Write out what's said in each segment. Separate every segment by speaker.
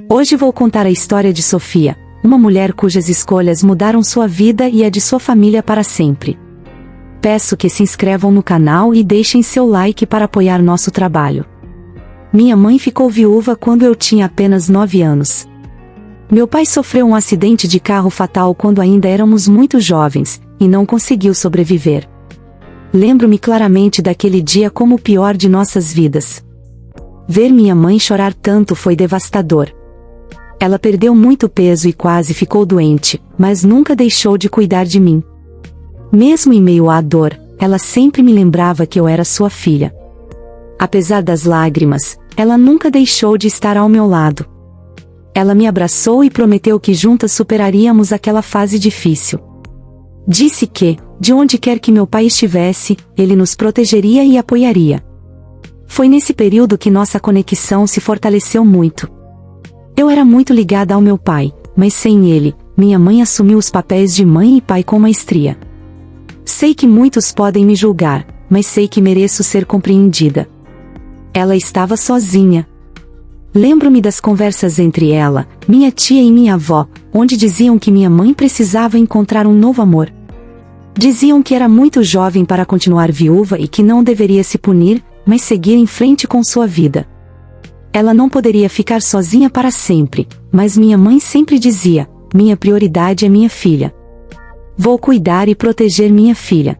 Speaker 1: Hoje vou contar a história de Sofia, uma mulher cujas escolhas mudaram sua vida e a de sua família para sempre. Peço que se inscrevam no canal e deixem seu like para apoiar nosso trabalho. Minha mãe ficou viúva quando eu tinha apenas 9 anos. Meu pai sofreu um acidente de carro fatal quando ainda éramos muito jovens, e não conseguiu sobreviver. Lembro-me claramente daquele dia como o pior de nossas vidas. Ver minha mãe chorar tanto foi devastador. Ela perdeu muito peso e quase ficou doente, mas nunca deixou de cuidar de mim. Mesmo em meio à dor, ela sempre me lembrava que eu era sua filha. Apesar das lágrimas, ela nunca deixou de estar ao meu lado. Ela me abraçou e prometeu que juntas superaríamos aquela fase difícil. Disse que, de onde quer que meu pai estivesse, ele nos protegeria e apoiaria. Foi nesse período que nossa conexão se fortaleceu muito. Eu era muito ligada ao meu pai, mas sem ele, minha mãe assumiu os papéis de mãe e pai com maestria. Sei que muitos podem me julgar, mas sei que mereço ser compreendida. Ela estava sozinha. Lembro-me das conversas entre ela, minha tia e minha avó, onde diziam que minha mãe precisava encontrar um novo amor. Diziam que era muito jovem para continuar viúva e que não deveria se punir, mas seguir em frente com sua vida. Ela não poderia ficar sozinha para sempre, mas minha mãe sempre dizia: minha prioridade é minha filha. Vou cuidar e proteger minha filha.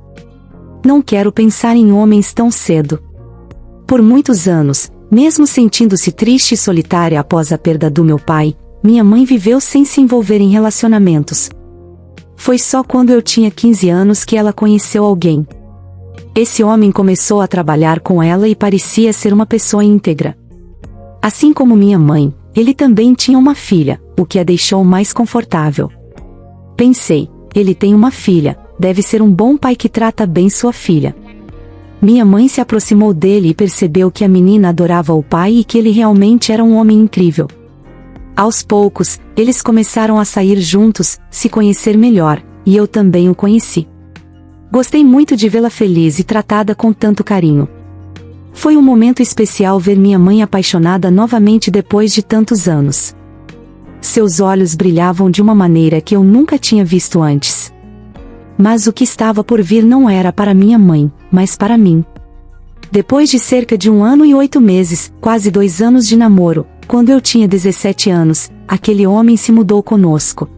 Speaker 1: Não quero pensar em homens tão cedo. Por muitos anos, mesmo sentindo-se triste e solitária após a perda do meu pai, minha mãe viveu sem se envolver em relacionamentos. Foi só quando eu tinha 15 anos que ela conheceu alguém. Esse homem começou a trabalhar com ela e parecia ser uma pessoa íntegra. Assim como minha mãe, ele também tinha uma filha, o que a deixou mais confortável. Pensei, ele tem uma filha, deve ser um bom pai que trata bem sua filha. Minha mãe se aproximou dele e percebeu que a menina adorava o pai e que ele realmente era um homem incrível. Aos poucos, eles começaram a sair juntos, se conhecer melhor, e eu também o conheci. Gostei muito de vê-la feliz e tratada com tanto carinho. Foi um momento especial ver minha mãe apaixonada novamente depois de tantos anos. Seus olhos brilhavam de uma maneira que eu nunca tinha visto antes. Mas o que estava por vir não era para minha mãe, mas para mim. Depois de cerca de 1 ano e 8 meses, quase 2 anos de namoro, quando eu tinha 17 anos, aquele homem se mudou conosco.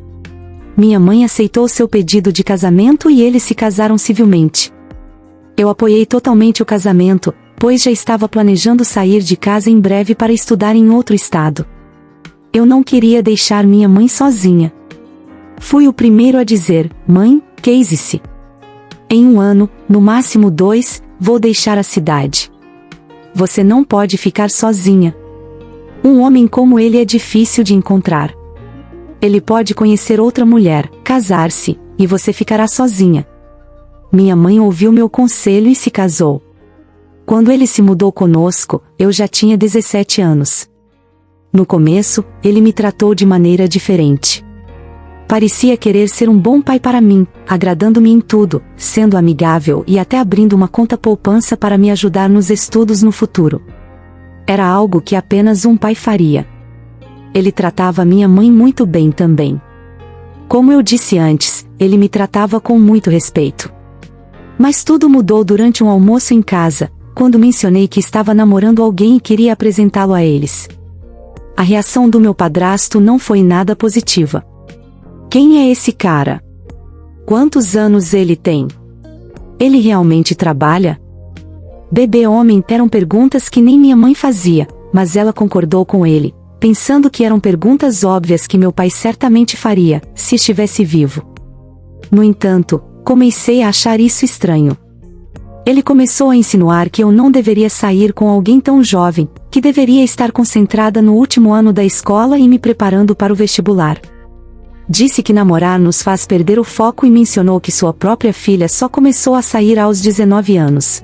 Speaker 1: Minha mãe aceitou seu pedido de casamento e eles se casaram civilmente. Eu apoiei totalmente o casamento, pois já estava planejando sair de casa em breve para estudar em outro estado. Eu não queria deixar minha mãe sozinha. Fui o primeiro a dizer: mãe, case-se. Em 1 ano, no máximo 2, vou deixar a cidade. Você não pode ficar sozinha. Um homem como ele é difícil de encontrar. Ele pode conhecer outra mulher, casar-se, e você ficará sozinha. Minha mãe ouviu meu conselho e se casou. Quando ele se mudou conosco, eu já tinha 17 anos. No começo, ele me tratou de maneira diferente. Parecia querer ser um bom pai para mim, agradando-me em tudo, sendo amigável e até abrindo uma conta poupança para me ajudar nos estudos no futuro. Era algo que apenas um pai faria. Ele tratava minha mãe muito bem também. Como eu disse antes, ele me tratava com muito respeito. Mas tudo mudou durante um almoço em casa, quando mencionei que estava namorando alguém e queria apresentá-lo a eles. A reação do meu padrasto não foi nada positiva. Quem é esse cara? Quantos anos ele tem? Ele realmente trabalha? Bebê homem eram perguntas que nem minha mãe fazia, mas ela concordou com ele, pensando que eram perguntas óbvias que meu pai certamente faria, se estivesse vivo. No entanto, comecei a achar isso estranho. Ele começou a insinuar que eu não deveria sair com alguém tão jovem, que deveria estar concentrada no último ano da escola e me preparando para o vestibular. Disse que namorar nos faz perder o foco e mencionou que sua própria filha só começou a sair aos 19 anos.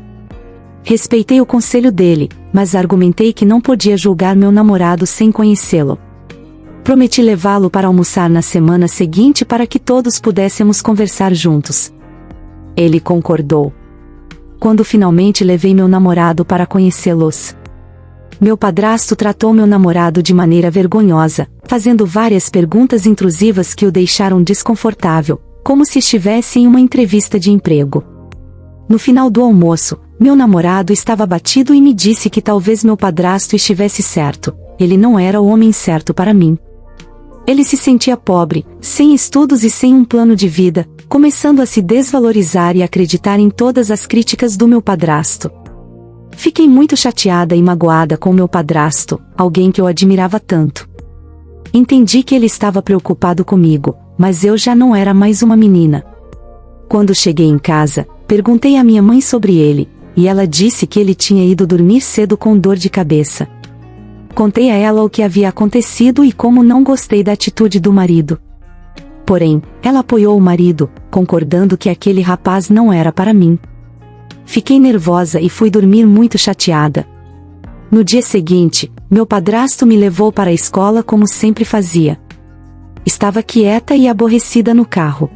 Speaker 1: Respeitei o conselho dele, mas argumentei que não podia julgar meu namorado sem conhecê-lo. Prometi levá-lo para almoçar na semana seguinte para que todos pudéssemos conversar juntos. Ele concordou. Quando finalmente levei meu namorado para conhecê-los, Meu padrasto tratou meu namorado de maneira vergonhosa, fazendo várias perguntas intrusivas que o deixaram desconfortável, como se estivesse em uma entrevista de emprego. No final do almoço, meu namorado estava abatido e me disse que talvez meu padrasto estivesse certo, ele não era o homem certo para mim. Ele se sentia pobre, sem estudos e sem um plano de vida, começando a se desvalorizar e acreditar em todas as críticas do meu padrasto. Fiquei muito chateada e magoada com meu padrasto, alguém que eu admirava tanto. Entendi que ele estava preocupado comigo, mas eu já não era mais uma menina. Quando cheguei em casa, perguntei à minha mãe sobre ele, e ela disse que ele tinha ido dormir cedo com dor de cabeça. Contei a ela o que havia acontecido e como não gostei da atitude do marido. Porém, ela apoiou o marido, concordando que aquele rapaz não era para mim. Fiquei nervosa e fui dormir muito chateada. No dia seguinte, meu padrasto me levou para a escola como sempre fazia. Estava quieta e aborrecida no carro.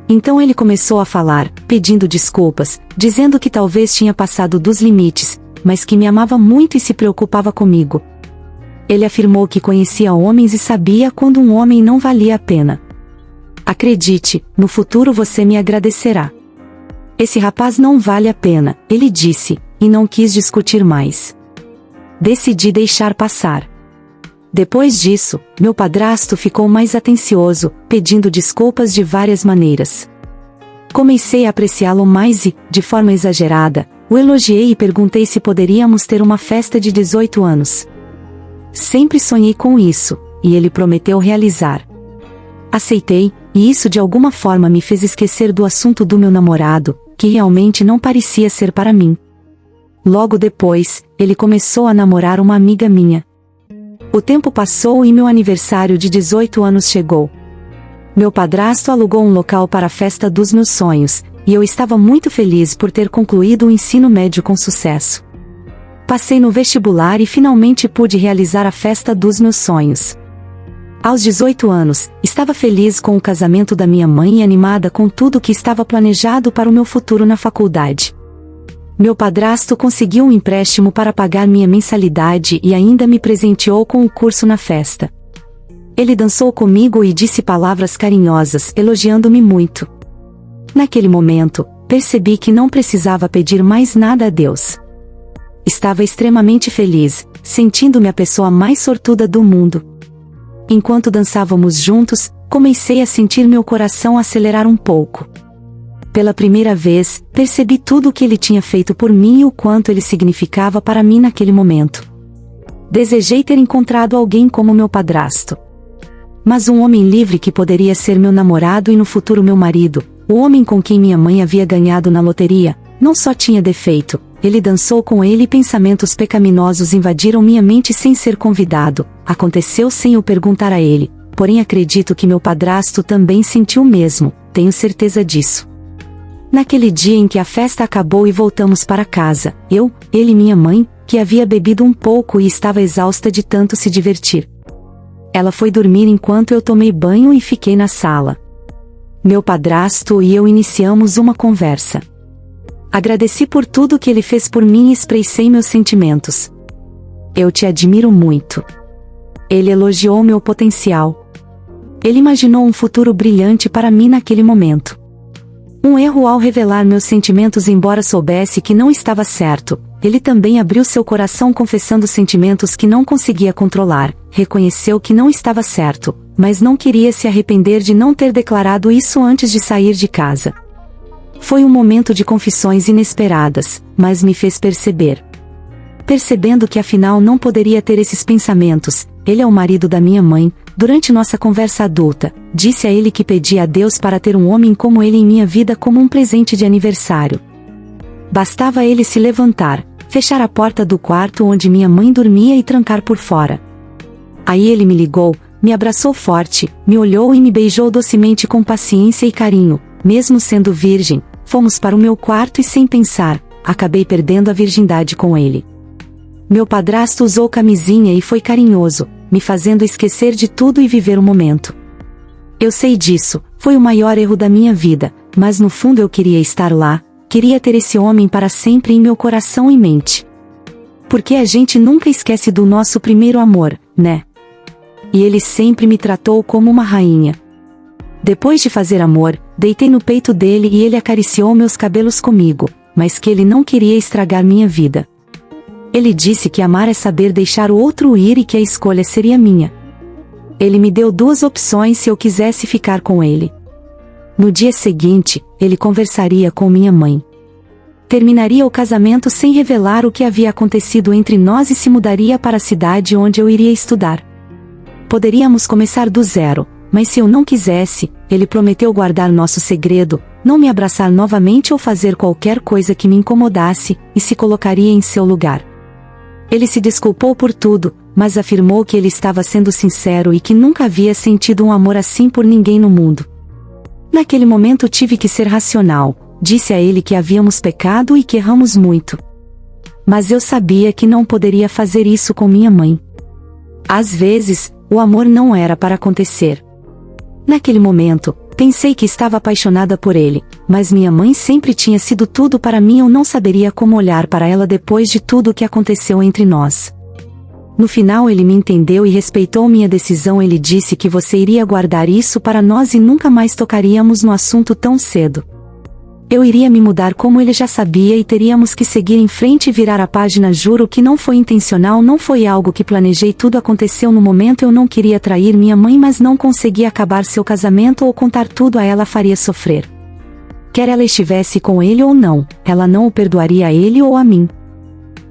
Speaker 1: Então ele começou a falar, pedindo desculpas, dizendo que talvez tinha passado dos limites, mas que me amava muito e se preocupava comigo. Ele afirmou que conhecia homens e sabia quando um homem não valia a pena. Acredite, no futuro você me agradecerá. Esse rapaz não vale a pena, ele disse, e não quis discutir mais. Decidi deixar passar. Depois disso, meu padrasto ficou mais atencioso, pedindo desculpas de várias maneiras. Comecei a apreciá-lo mais e, de forma exagerada, o elogiei e perguntei se poderíamos ter uma festa de 18 anos. Sempre sonhei com isso, e ele prometeu realizar. Aceitei, e isso de alguma forma me fez esquecer do assunto do meu namorado, que realmente não parecia ser para mim. Logo depois, ele começou a namorar uma amiga minha. O tempo passou e meu aniversário de 18 anos chegou. Meu padrasto alugou um local para a festa dos meus sonhos, e eu estava muito feliz por ter concluído o ensino médio com sucesso. Passei no vestibular e finalmente pude realizar a festa dos meus sonhos. Aos 18 anos, estava feliz com o casamento da minha mãe e animada com tudo que estava planejado para o meu futuro na faculdade. Meu padrasto conseguiu um empréstimo para pagar minha mensalidade e ainda me presenteou com o curso na festa. Ele dançou comigo e disse palavras carinhosas, elogiando-me muito. Naquele momento, percebi que não precisava pedir mais nada a Deus. Estava extremamente feliz, sentindo-me a pessoa mais sortuda do mundo. Enquanto dançávamos juntos, comecei a sentir meu coração acelerar um pouco. Pela primeira vez, percebi tudo o que ele tinha feito por mim e o quanto ele significava para mim naquele momento. Desejei ter encontrado alguém como meu padrasto. Mas um homem livre que poderia ser meu namorado e no futuro meu marido, o homem com quem minha mãe havia ganhado na loteria, não só tinha defeito, ele dançou com ele e pensamentos pecaminosos invadiram minha mente sem ser convidado, aconteceu sem eu perguntar a ele, porém acredito que meu padrasto também sentiu o mesmo, tenho certeza disso. Naquele dia em que a festa acabou e voltamos para casa, ele e minha mãe, que havia bebido um pouco e estava exausta de tanto se divertir. Ela foi dormir enquanto eu tomei banho e fiquei na sala. Meu padrasto e eu iniciamos uma conversa. Agradeci por tudo que ele fez por mim e expressei meus sentimentos. Eu te admiro muito. Ele elogiou meu potencial. Ele imaginou um futuro brilhante para mim naquele momento. Um erro ao revelar meus sentimentos, embora soubesse que não estava certo, ele também abriu seu coração confessando sentimentos que não conseguia controlar, reconheceu que não estava certo, mas não queria se arrepender de não ter declarado isso antes de sair de casa. Foi um momento de confissões inesperadas, mas me fez perceber. Percebendo que afinal não poderia ter esses pensamentos, ele é o marido da minha mãe, durante nossa conversa adulta, disse a ele que pedia a Deus para ter um homem como ele em minha vida como um presente de aniversário. Bastava ele se levantar, fechar a porta do quarto onde minha mãe dormia e trancar por fora. Aí ele me ligou, me abraçou forte, me olhou e me beijou docemente com paciência e carinho. Mesmo sendo virgem, fomos para o meu quarto e sem pensar, acabei perdendo a virgindade com ele. Meu padrasto usou camisinha e foi carinhoso, me fazendo esquecer de tudo e viver o momento. Eu sei disso, foi o maior erro da minha vida, mas no fundo eu queria estar lá, queria ter esse homem para sempre em meu coração e mente. Porque a gente nunca esquece do nosso primeiro amor, né? E ele sempre me tratou como uma rainha. Depois de fazer amor, deitei no peito dele e ele acariciou meus cabelos comigo, mas que ele não queria estragar minha vida. Ele disse que amar é saber deixar o outro ir e que a escolha seria minha. Ele me deu 2 opções se eu quisesse ficar com ele. No dia seguinte, ele conversaria com minha mãe. Terminaria o casamento sem revelar o que havia acontecido entre nós e se mudaria para a cidade onde eu iria estudar. Poderíamos começar do zero, mas se eu não quisesse, ele prometeu guardar nosso segredo, não me abraçar novamente ou fazer qualquer coisa que me incomodasse, e se colocaria em seu lugar. Ele se desculpou por tudo, mas afirmou que ele estava sendo sincero e que nunca havia sentido um amor assim por ninguém no mundo. Naquele momento tive que ser racional, disse a ele que havíamos pecado e que erramos muito. Mas eu sabia que não poderia fazer isso com minha mãe. Às vezes, o amor não era para acontecer. Naquele momento, pensei que estava apaixonada por ele, mas minha mãe sempre tinha sido tudo para mim e eu não saberia como olhar para ela depois de tudo o que aconteceu entre nós. No final ele me entendeu e respeitou minha decisão. Ele disse que você iria guardar isso para nós e nunca mais tocaríamos no assunto tão cedo. Eu iria me mudar como ele já sabia e teríamos que seguir em frente e virar a página. Juro que não foi intencional, não foi algo que planejei, tudo aconteceu no momento. Eu não queria trair minha mãe, mas não consegui acabar seu casamento ou contar tudo a ela, faria sofrer. Quer ela estivesse com ele ou não, ela não o perdoaria a ele ou a mim.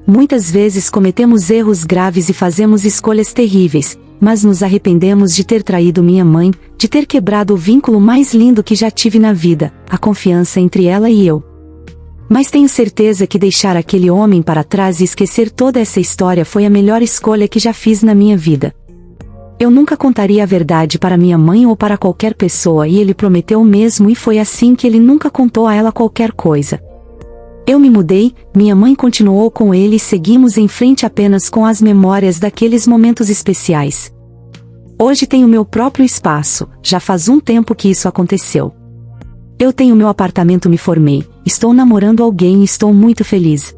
Speaker 1: Muitas vezes cometemos erros graves e fazemos escolhas terríveis, mas nos arrependemos de ter traído minha mãe, de ter quebrado o vínculo mais lindo que já tive na vida, a confiança entre ela e eu. Mas tenho certeza que deixar aquele homem para trás e esquecer toda essa história foi a melhor escolha que já fiz na minha vida. Eu nunca contaria a verdade para minha mãe ou para qualquer pessoa e ele prometeu o mesmo, e foi assim que ele nunca contou a ela qualquer coisa. Eu me mudei, minha mãe continuou com ele e seguimos em frente apenas com as memórias daqueles momentos especiais. Hoje tenho meu próprio espaço, já faz um tempo que isso aconteceu. Eu tenho meu apartamento, me formei, estou namorando alguém e estou muito feliz.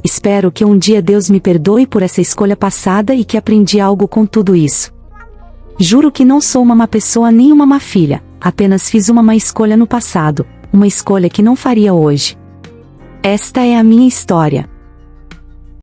Speaker 1: Espero que um dia Deus me perdoe por essa escolha passada e que aprendi algo com tudo isso. Juro que não sou uma má pessoa nem uma má filha, apenas fiz uma má escolha no passado, uma escolha que não faria hoje. Esta é a minha história.